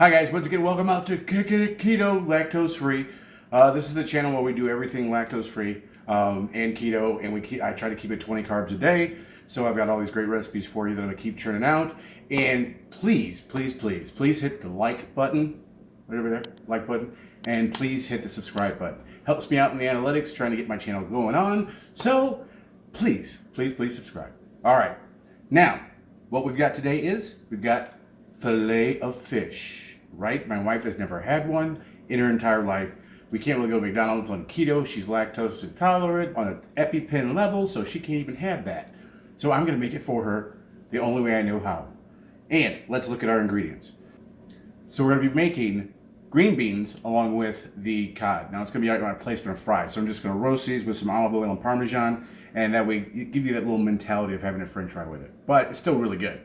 Hi guys, once again, welcome out to Keto, lactose-free. This is the channel where we do everything lactose-free and keto, and I try to keep it 20 carbs a day. So I've got all these great recipes for you that I'm gonna keep churning out. And please, please, please, please hit the like button, right over there, like button, and please hit the subscribe button. Helps me out in the analytics, trying to get my channel going on. So please, please, please subscribe. All right, now what we've got today is we've got fillet of fish, right? My wife has never had one in her entire life. We can't really go to McDonald's on keto. She's lactose intolerant on an EpiPen level, so she can't even have that. So I'm gonna make it for her the only way I know how. And let's look at our ingredients. So we're gonna be making green beans along with the cod. Now it's gonna be on a placement of fries. So I'm just gonna roast these with some olive oil and Parmesan, and that way it give you that little mentality of having a French fry with it. But it's still really good.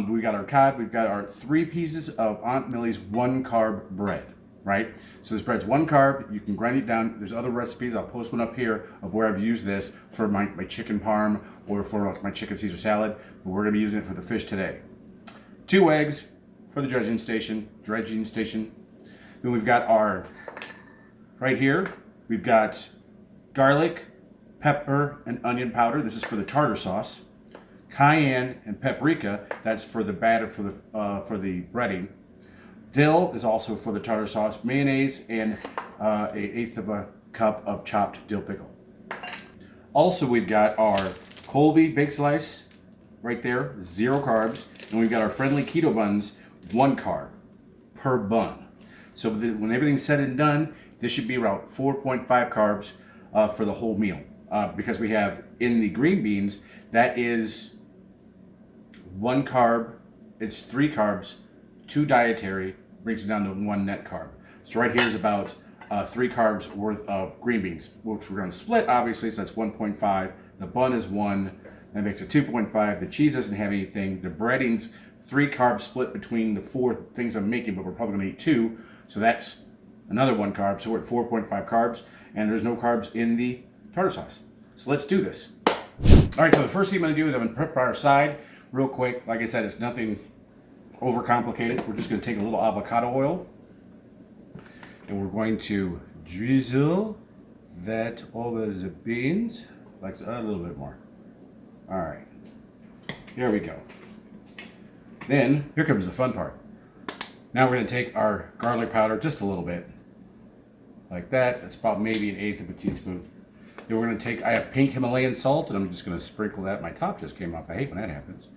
We got our cod, we've got our 3 pieces of Aunt Millie's 1 carb bread, right? So this bread's 1 carb, you can grind it down. There's other recipes, I'll post one up here of where I've used this for my chicken parm or for my chicken Caesar salad, but we're gonna be using it for the fish today. 2 eggs for the dredging station. Then we've got our, right here, we've got garlic, pepper, and onion powder. This is for the tartar sauce. Cayenne and paprika, that's for the batter for the breading. Dill is also for the tartar sauce. Mayonnaise and an 1/8 of a cup of chopped dill pickle. Also, we've got our Colby big slice right there, 0 carbs, and we've got our friendly keto buns, 1 carb per bun. So when everything's said and done, this should be around 4.5 carbs for the whole meal, because we have in the green beans that is 1 carb, it's 3 carbs, 2 dietary, brings it down to 1 net carb. So right here is about 3 carbs worth of green beans, which we're going to split, obviously, so that's 1.5. The bun is 1, that makes it 2.5. The cheese doesn't have anything. The breading's 3 carbs split between the 4 things I'm making, but we're probably going to eat 2, so that's another 1 carb. So we're at 4.5 carbs, and there's no carbs in the tartar sauce. So let's do this. All right, so the first thing I'm going to do is I'm going to prep our side real quick. Like I said, it's nothing overcomplicated. We're just going to take a little avocado oil, and we're going to drizzle that over the beans, like a little bit more. All right, there we go. Then, here comes the fun part. Now we're going to take our garlic powder, just a little bit, like that. That's about maybe 1/8 of a teaspoon. Then we're going to take, I have pink Himalayan salt, and I'm just going to sprinkle that. My top just came off. I hate when that happens.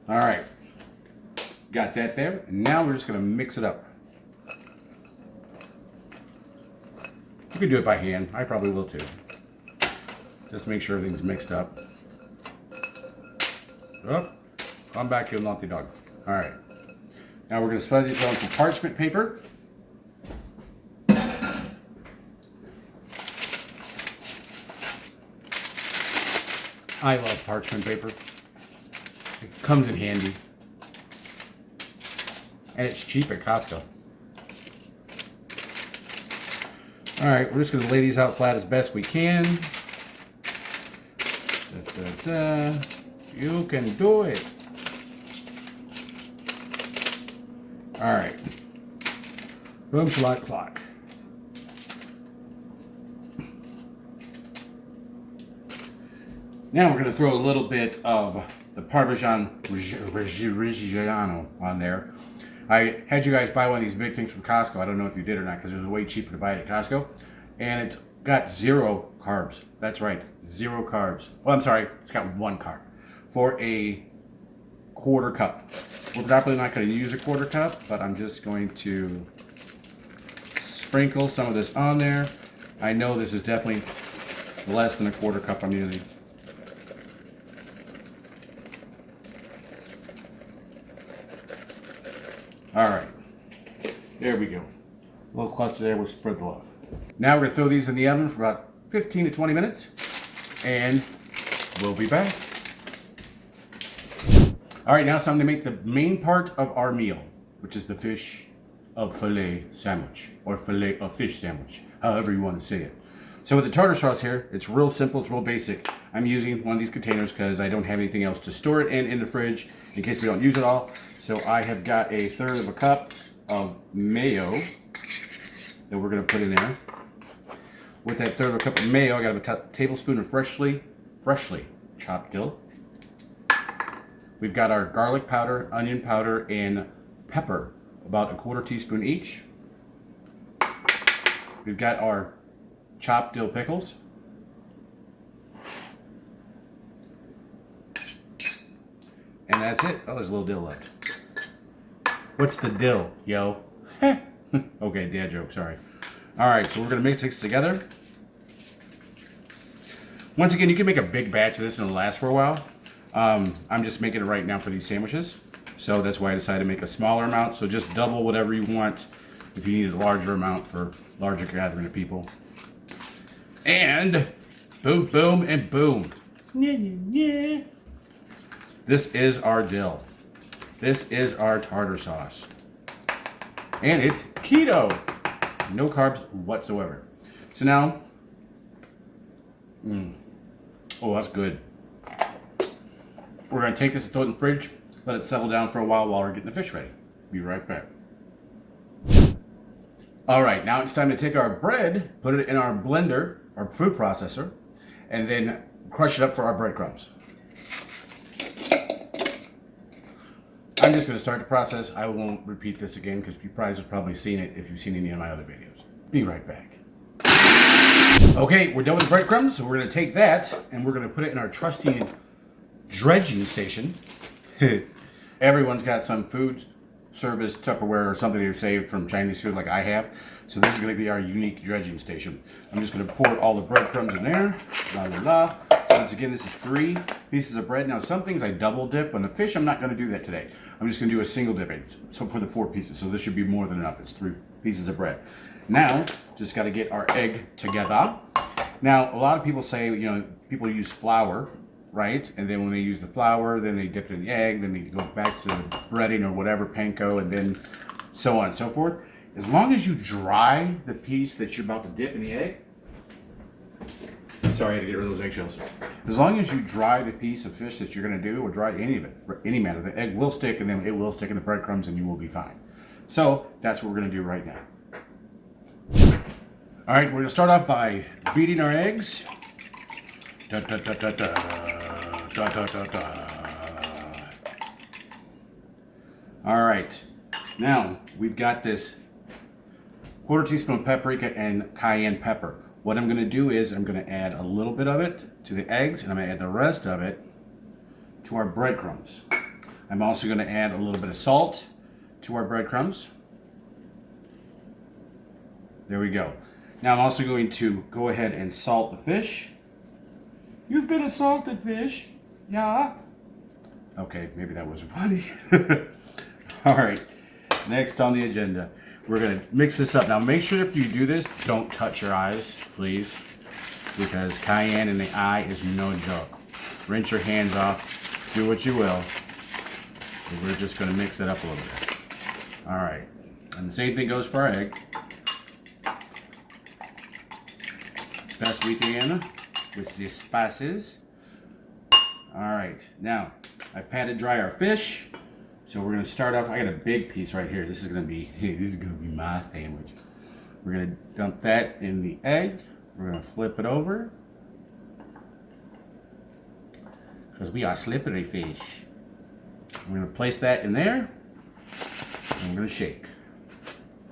All right. Got that there. And now we're just going to mix it up. You can do it by hand. I probably will too. Just make sure everything's mixed up. Oh, come back, you naughty dog. All right. Now we're going to spread it on some parchment paper. I love parchment paper. It comes in handy. And it's cheap at Costco. Alright, we're just going to lay these out flat as best we can. You can do it. Alright. Boom, shalot, clock. Now we're going to throw a little bit of the Parmesan Reggiano on there. I had you guys buy one of these big things from Costco. I don't know if you did or not, because it was way cheaper to buy it at Costco. And it's got 0 carbs. That's right, 0 carbs. Well, I'm sorry, it's got 1 carb for a 1/4 cup. We're probably not going to use a 1/4 cup, but I'm just going to sprinkle some of this on there. I know this is definitely less than a 1/4 cup I'm using. All right, there we go. A little cluster there, we'll spread the love. Now we're gonna throw these in the oven for about 15 to 20 minutes, and we'll be back. All right, now it's time to make the main part of our meal, which is the fish-o-filet sandwich, or filet of fish sandwich, however you want to say it. So with the tartar sauce here, it's real simple, it's real basic. I'm using one of these containers because I don't have anything else to store it in the fridge in case we don't use it all. So I have got a 1/3 of a cup of mayo that we're going to put in there. With that third of a cup of mayo, I got a tablespoon of freshly chopped dill. We've got our garlic powder, onion powder, and pepper, about a quarter teaspoon each. We've got our chopped dill pickles. And that's it. Oh, there's a little dill left. What's the dill, yo? Okay, dad joke, sorry. All right, so we're gonna mix this together. Once again, you can make a big batch of this and it'll last for a while. I'm just making it right now for these sandwiches. So that's why I decided to make a smaller amount. So just double whatever you want if you need a larger amount for larger gathering of people. And boom, boom, and boom. This is our dill. This is our tartar sauce. And it's keto. No carbs whatsoever. So now, oh, that's good. We're gonna take this and throw it in the fridge, let it settle down for a while we're getting the fish ready. Be right back. All right, now it's time to take our bread, put it in our blender, our food processor, and then crush it up for our breadcrumbs. I'm just gonna start the process. I won't repeat this again because you guys have probably seen it if you've seen any of my other videos. Be right back. Okay, we're done with the breadcrumbs, so we're gonna take that and we're gonna put it in our trusty dredging station. Everyone's got some food service Tupperware or something they've saved from Chinese food like I have. So this is going to be our unique dredging station. I'm just going to pour all the breadcrumbs in there. La la la. Once again, this is 3 pieces of bread. Now some things I double dip. On the fish, I'm not going to do that today. I'm just going to do a single dipping. So for the 4 pieces. So this should be more than enough. It's 3 pieces of bread. Now, just got to get our egg together. Now, a lot of people say, you know, people use flour, right? And then when they use the flour, then they dip it in the egg, then they go back to the breading or whatever, panko, and then so on and so forth. As long as you dry the piece that you're about to dip in the egg, sorry, I had to get rid of those eggshells. As long as you dry the piece of fish that you're going to do, or dry any of it, for any matter, the egg will stick, and then it will stick in the breadcrumbs, and you will be fine. So that's what we're going to do right now. All right, we're going to start off by beating our eggs. Da, da, da, da, da. Da, da, da, da. All right, now we've got this quarter teaspoon of paprika and cayenne pepper. What I'm going to do is I'm going to add a little bit of it to the eggs, and I'm going to add the rest of it to our breadcrumbs. I'm also going to add a little bit of salt to our breadcrumbs. There we go. Now I'm also going to go ahead and salt the fish. You've been a salted fish. Yeah. Okay, maybe that wasn't funny. All right, next on the agenda, we're gonna mix this up. Now make sure if you do this, don't touch your eyes, please, because cayenne in the eye is no joke. Rinse your hands off, do what you will. We're just gonna mix it up a little bit. All right, and the same thing goes for our egg. Best we can with the spices. All right, now I've patted dry our fish. So we're gonna start off, I got a big piece right here. This is gonna be my sandwich. We're gonna dump that in the egg. We're gonna flip it over. Because we are slippery fish. We're gonna place that in there. And we're gonna shake.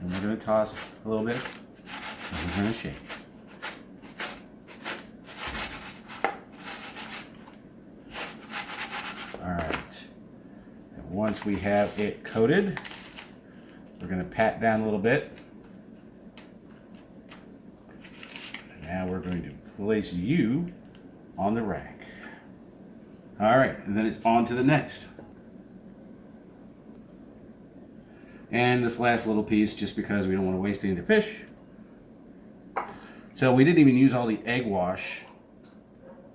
And we're gonna toss a little bit. And we're gonna shake. Once we have it coated, we're going to pat down a little bit. Now we're going to place you on the rack. All right, and then it's on to the next. And this last little piece, just because we don't want to waste any of the fish. So we didn't even use all the egg wash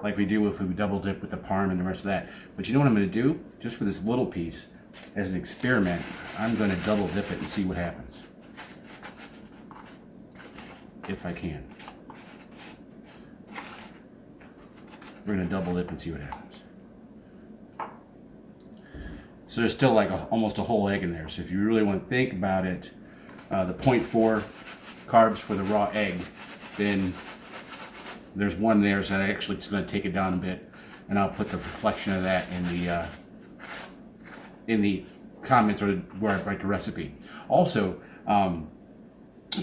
like we do if we double dip with the parm and the rest of that. But you know what I'm going to do? Just for this little piece, as an experiment, I'm going to double dip it and see what happens. If I can. We're going to double dip and see what happens. So there's still like almost a whole egg in there. So if you really want to think about it, the 0.4 carbs for the raw egg, then there's one there, so actually it's going to take it down a bit, and I'll put the reflection of that in the comments or where I write the recipe. Also, we're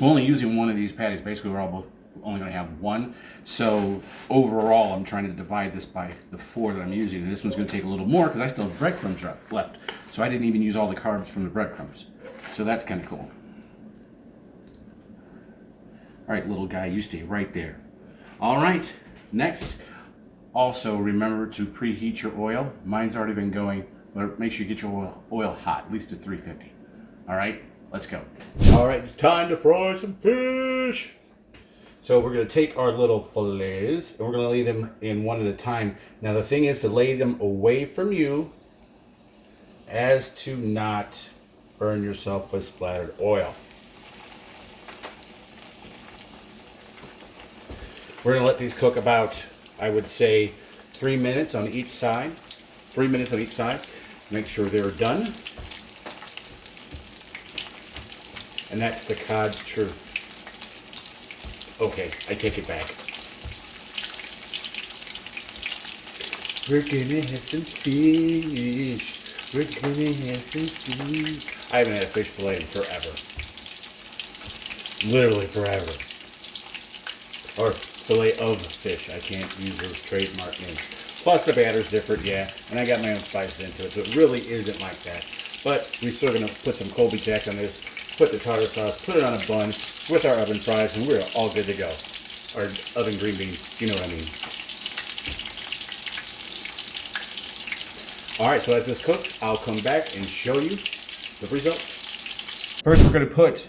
only using one of these patties. Basically, we're all both only going to have one. So overall, I'm trying to divide this by the 4 that I'm using, and this one's going to take a little more because I still have breadcrumbs left. So I didn't even use all the carbs from the breadcrumbs. So that's kind of cool. All right, little guy, you stay right there. All right, next, also remember to preheat your oil. Mine's already been going, but make sure you get your oil hot, at least at 350. All right, let's go. All right, it's time to fry some fish. So we're gonna take our little fillets and we're gonna lay them in one at a time. Now the thing is to lay them away from you as to not burn yourself with splattered oil. We're gonna let these cook about, I would say, 3 minutes on each side. 3 minutes on each side. Make sure they're done. And that's the cod's truth. Okay, I take it back. We're gonna have some fish. We're gonna have some fish. I haven't had a fish fillet in forever. Literally forever. Or fillet of fish. I can't use those trademark names. Plus the batter's different, yeah. And I got my own spices into it, so it really isn't like that. But we're still gonna put some Colby Jack on this, put the tartar sauce, put it on a bun with our oven fries, and we're all good to go. Or oven green beans, you know what I mean. Alright, so as this cooks, I'll come back and show you the results. First we're gonna put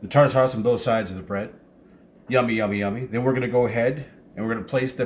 the tartar sauce on both sides of the bread. Yummy, yummy, yummy. Then we're going to go ahead and we're going to place the